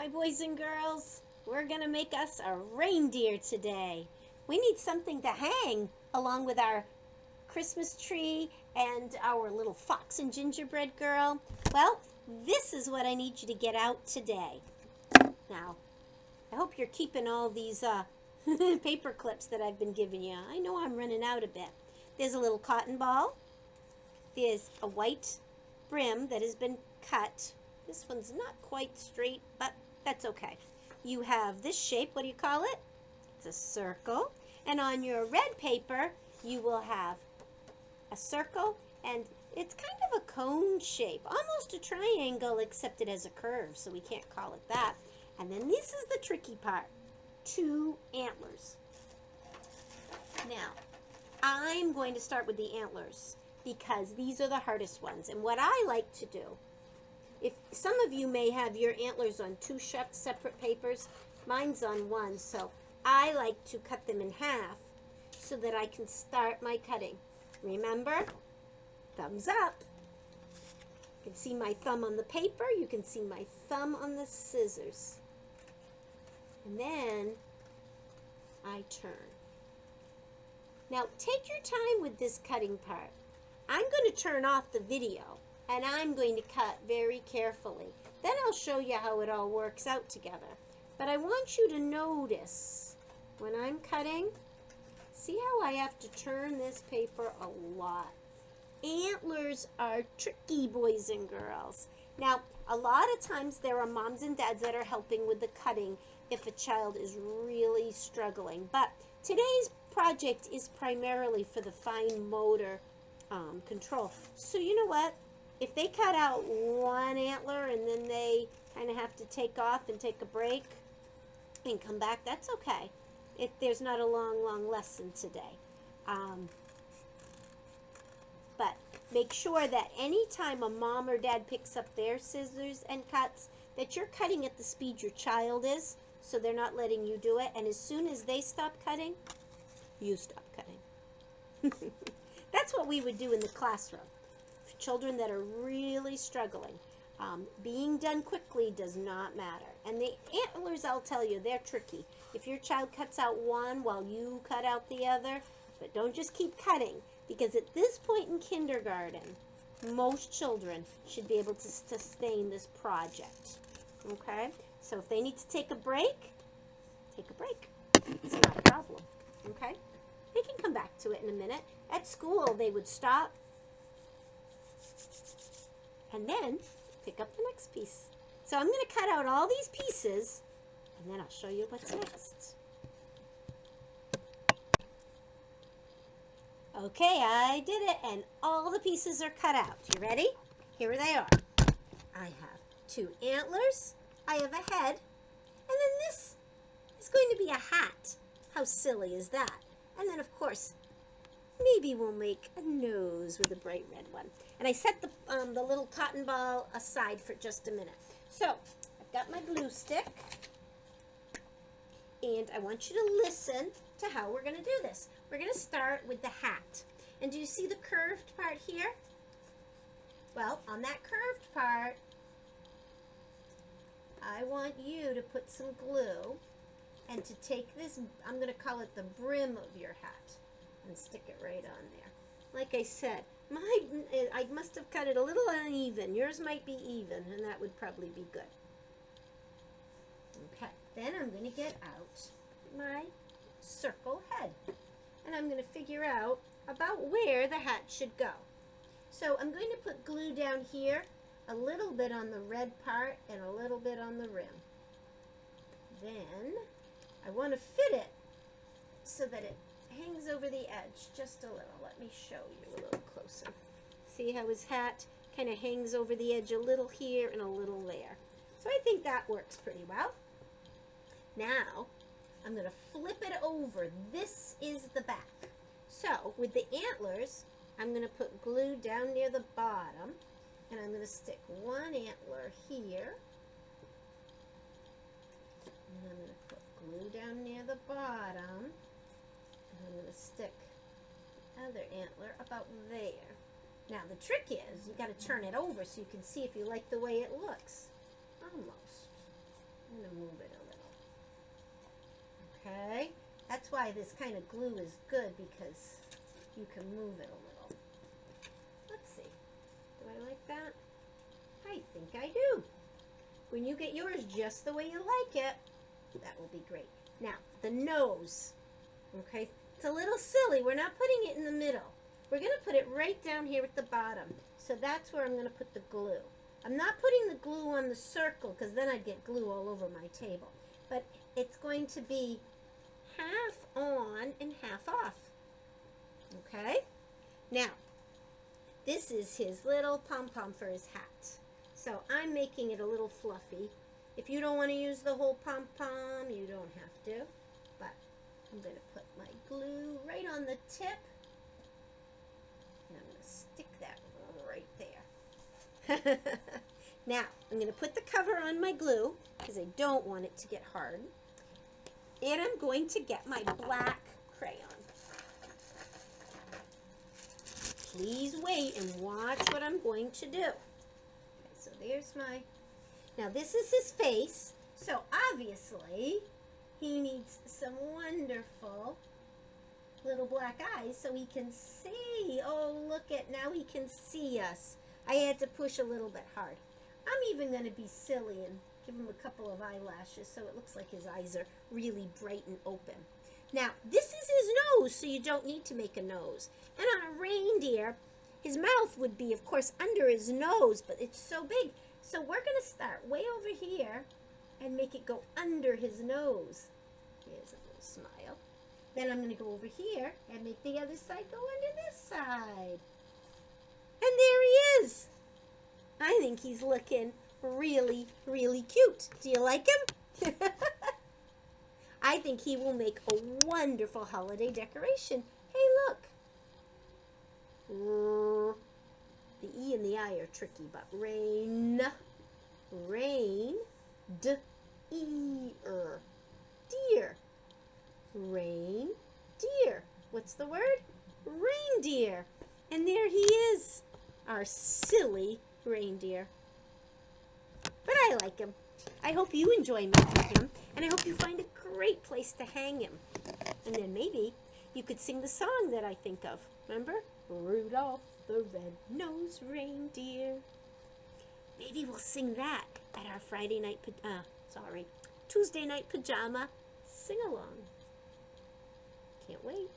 Hi, boys and girls. We're going to make us a reindeer today. We need something to hang along with our Christmas tree and our little fox and gingerbread girl. Well, this is what I need you to get out today. Now, I hope you're keeping all these paper clips that I've been giving you. I know I'm running out a bit. There's a little cotton ball. There's a white brim that has been cut. This one's not quite straight, but that's okay. You have this shape. What do you call it? It's a circle. And on your red paper, you will have a circle, and it's kind of a cone shape, almost a triangle, except it has a curve, so we can't call it that. And then this is the tricky part. 2 antlers. Now, I'm going to start with the antlers because these are the hardest ones. And what I like to do, if some of you may have your antlers on 2 separate papers, mine's on 1, so I like to cut them in half so that I can start my cutting. Remember, thumbs up. You can see my thumb on the paper, you can see my thumb on the scissors. And then I turn. Now take your time with this cutting part. I'm going to turn off the video and I'm going to cut very carefully. Then I'll show you how it all works out together. But I want you to notice when I'm cutting, see how I have to turn this paper a lot. Antlers are tricky, boys and girls. Now, a lot of times there are moms and dads that are helping with the cutting if a child is really struggling. But today's project is primarily for the fine motor control. So you know what? If they cut out 1 antler and then they kind of have to take off and take a break and come back, that's okay. There's not a long lesson today. But make sure that anytime a mom or dad picks up their scissors and cuts, that you're cutting at the speed your child is, so they're not letting you do it. And as soon as they stop cutting, you stop cutting. That's what we would do in the classroom. For children that are really struggling, being done quickly does not matter. And the antlers, I'll tell you, they're tricky. If your child cuts out 1 while you cut out the other, but don't just keep cutting, because at this point in kindergarten, most children should be able to sustain this project. Okay? So if they need to take a break, take a break. It's not a problem. Okay? They can come back to it in a minute. At school, they would stop and then pick up the next piece. So I'm going to cut out all these pieces, and then I'll show you what's next. Okay, I did it, and all the pieces are cut out. You ready? Here they are. I have 2 antlers, I have a head, and then this is going to be a hat. How silly is that? And then, of course, maybe we'll make a nose with a bright red one. And I set the little cotton ball aside for just a minute. So, I've got my glue stick, and I want you to listen to how we're going to do this. We're going to start with the hat. And do you see the curved part here? Well, on that curved part, I want you to put some glue and to take this, I'm going to call it the brim of your hat, and stick it right on there. Like I said, I must have cut it a little uneven. Yours might be even, and that would probably be good. Okay, then I'm going to get out my circle head, and I'm going to figure out about where the hat should go. So I'm going to put glue down here, a little bit on the red part and a little bit on the rim. Then I want to fit it so that it hangs over the edge just a little. Let me show you a little closer. See how his hat kind of hangs over the edge a little here and a little there. So I think that works pretty well. Now I'm going to flip it over. This is the back. So with the antlers, I'm going to put glue down near the bottom, and I'm going to stick 1 antler here. And I'm going to put glue down near the bottom, and I'm going to stick the other antler about there. Now the trick is you got to turn it over so you can see if you like the way it looks. Almost. I'm going to move it a little. Okay? That's why this kind of glue is good, because you can move it a little. Let's see. Do I like that? I think I do. When you get yours just the way you like it, that will be great. Now, the nose. Okay? It's a little silly. We're not putting it in the middle. We're going to put it right down here at the bottom. So that's where I'm going to put the glue. I'm not putting the glue on the circle, because then I'd get glue all over my table. But it's going to be half on and half off. Okay? Now, this is his little pom-pom for his hat. So I'm making it a little fluffy. If you don't want to use the whole pom-pom, you don't have to. But I'm going to put my glue right on the tip. And I'm going to stick that right there. Now, I'm going to put the cover on my glue, because I don't want it to get hard. And I'm going to get my black crayon. Please wait and watch what I'm going to do. Okay, so there's my... Now, this is his face. So, obviously, he needs some wonderful little black eyes so he can see. Oh, look at, now he can see us. I had to push a little bit hard. I'm even going to be silly and give him a couple of eyelashes so it looks like his eyes are really bright and open. Now, this is his nose, so you don't need to make a nose. And on a reindeer, his mouth would be, of course, under his nose, but it's so big. So we're going to start way over here and make it go under his nose. Here's a little smile. Then I'm going to go over here and make the other side go under this side. And there he is. I think he's looking really, really cute. Do you like him? I think he will make a wonderful holiday decoration. Hey, look. The E and the I are tricky, but rain, deer, deer, rain, deer. What's the word? Reindeer. And there he is, our silly reindeer. But I like him. I hope you enjoy making him, and I hope you find a great place to hang him. And then maybe you could sing the song that I think of. Remember? Rudolph the red-nosed reindeer. Maybe we'll sing that at our Tuesday night pajama sing-along. Can't wait.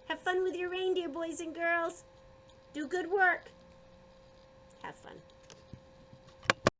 Have fun with your reindeer, boys and girls. Do good work. Have fun.